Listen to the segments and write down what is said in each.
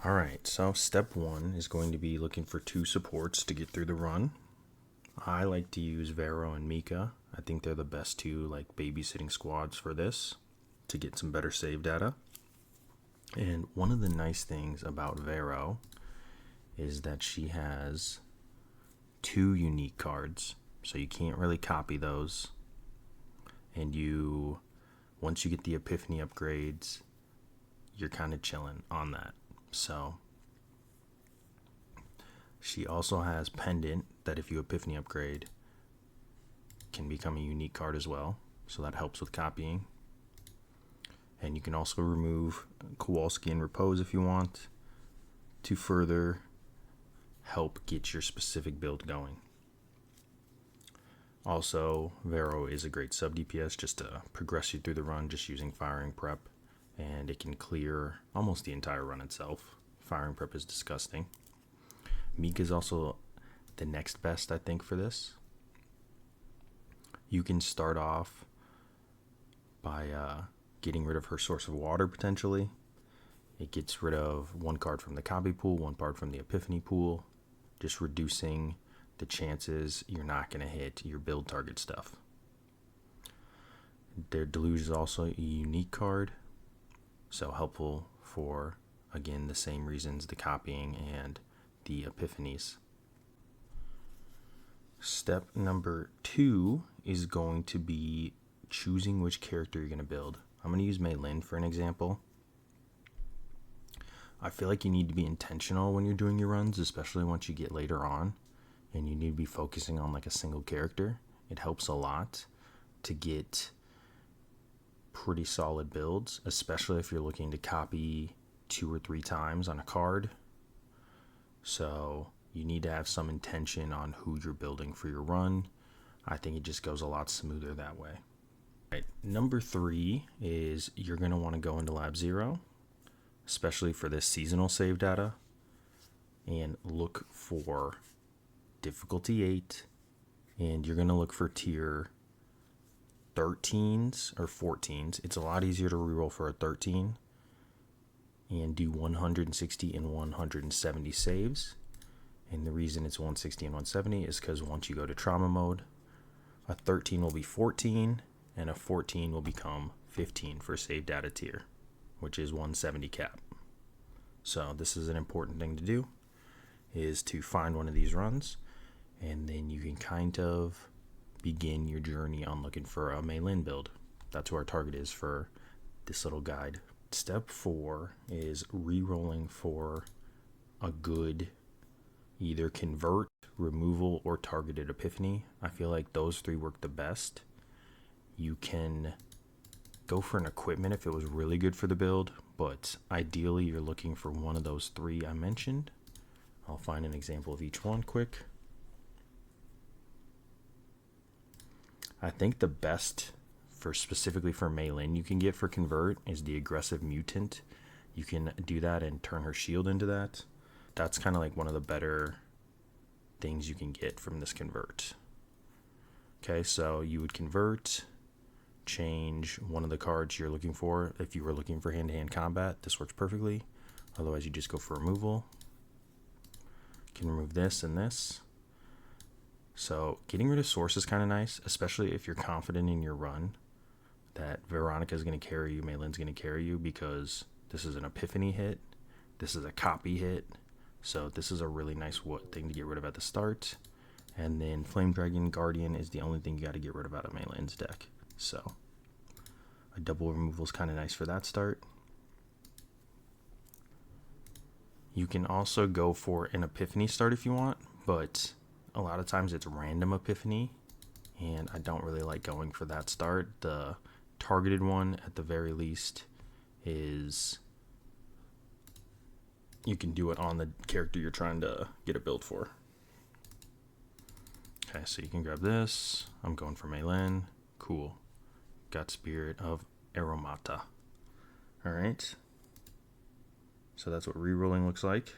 Alright, so step one is going to be looking for two supports to get through the run. I like to use Vero and Mika. I think they're the best two like babysitting squads for this to get some better save data. And one of the nice things about Vero is that she has two unique cards, so you can't really copy those. And once you get the epiphany upgrades, you're kind of chilling on that. So she also has pendant that if you epiphany upgrade can become a unique card as well, so that helps with copying. And you can also remove Kowalski and Repose if you want to further help get your specific build going. Also, Vero is a great sub DPS just to progress you through the run just using firing prep, and it can clear almost the entire run itself. Firing prep is disgusting. Mika is also the next best, I think, for this. You can start off by getting rid of her source of water potentially. It gets rid of one card from the copy pool, one card from the epiphany pool, just reducing the chances you're not going to hit your build target stuff. Their Deluge is also a unique card, so helpful for, again, the same reasons, the copying and the epiphanies. Step number 2 is going to be choosing which character you're going to build. I'm going to use Mei Lin for an example. I feel like you need to be intentional when you're doing your runs, especially once you get later on and you need to be focusing on like a single character. It helps a lot to get pretty solid builds, especially if you're looking to copy 2 or 3 times on a card. So you need to have some intention on who you're building for your run. I think it just goes a lot smoother that way. Right. Number 3 is you're going to want to go into Lab 0, especially for this seasonal save data, and look for difficulty 8, and you're going to look for tier 13s or 14s. It's a lot easier to reroll for a 13 and do 160 and 170 saves. And the reason it's 160 and 170 is because once you go to trauma mode, a 13 will be 14 and a 14 will become 15 for save data tier, which is 170 cap. So this is an important thing to do, is to find one of these runs, and then you can kind of begin your journey on looking for a Mei Lin build. That's who our target is for this little guide. Step 4 is re-rolling for a good either convert, removal, or targeted epiphany. I feel like those 3 work the best. You can go for an equipment if it was really good for the build, but ideally you're looking for one of those 3 I mentioned. I'll find an example of each one quick. I think the best for specifically for Mei Lin you can get for convert is the aggressive mutant. You can do that and turn her shield into that. That's kind of like one of the better things you can get from this convert. Okay, so you would convert, change one of the cards you're looking for. If you were looking for hand-to-hand combat, this works perfectly. Otherwise, you just go for removal. You can remove this and this. So getting rid of source is kind of nice, especially if you're confident in your run that Veronica is going to carry you, Mei Lin's going to carry you, because this is an epiphany hit, this is a copy hit, so this is a really nice thing to get rid of at the start. And then Flame Dragon Guardian is the only thing you got to get rid of out of Mei Lin's deck. So a double removal is kind of nice for that start. You can also go for an epiphany start if you want, but a lot of times it's random epiphany, and I don't really like going for that start. The targeted one, at the very least, is you can do it on the character you're trying to get a build for. Okay, so you can grab this. I'm going for Mei Lin. Cool. Got Spirit of Aromata. Alright. So that's what rerolling looks like.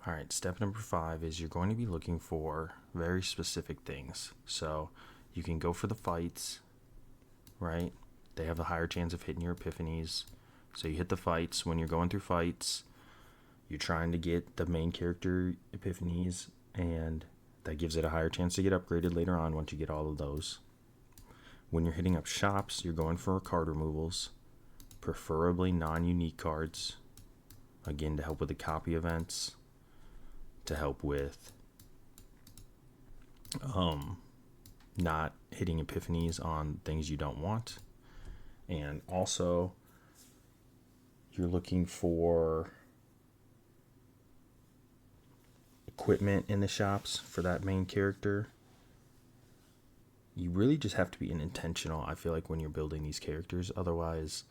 Alright, step number 5 is you're going to be looking for very specific things. So you can go for the fights, right? They have a higher chance of hitting your epiphanies. So you hit the fights. When you're going through fights, you're trying to get the main character epiphanies, and that gives it a higher chance to get upgraded later on once you get all of those. When you're hitting up shops, you're going for card removals, preferably non-unique cards, again to help with the copy events, to help with not hitting epiphanies on things you don't want. And also you're looking for equipment in the shops for that main character. You really just have to be intentional, I feel like, when you're building these characters. Otherwise,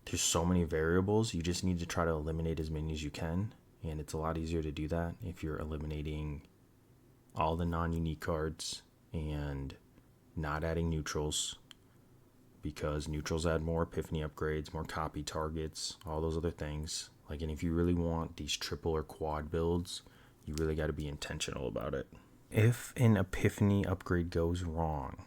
there's so many variables. You just need to try to eliminate as many as you can. And it's a lot easier to do that if you're eliminating all the non-unique cards and not adding neutrals, because neutrals add more epiphany upgrades, more copy targets, all those other things. Like, and if you really want these triple or quad builds, you really got to be intentional about it. If an epiphany upgrade goes wrong,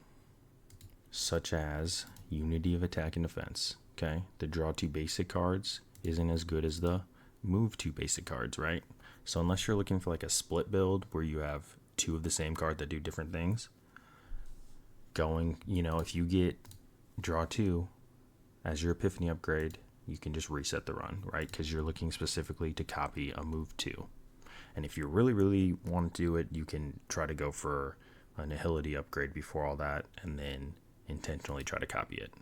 such as unity of attack and defense, okay, the draw 2 basic cards isn't as good as the move 2 basic cards, right? So unless you're looking for like a split build where you have 2 of the same card that do different things, if you get draw 2 as your epiphany upgrade, you can just reset the run, right? Because you're looking specifically to copy a move 2. And if you really, really want to do it, you can try to go for a nihility upgrade before all that, and then intentionally try to copy it.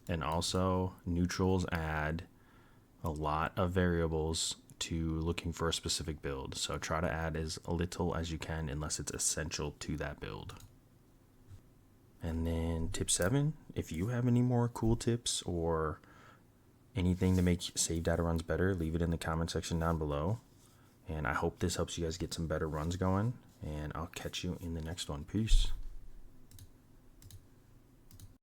And also, neutrals add a lot of variables to looking for a specific build. So try to add as little as you can unless it's essential to that build. And then tip 7, if you have any more cool tips or anything to make save data runs better, leave it in the comment section down below. And I hope this helps you guys get some better runs going. And I'll catch you in the next one. Peace.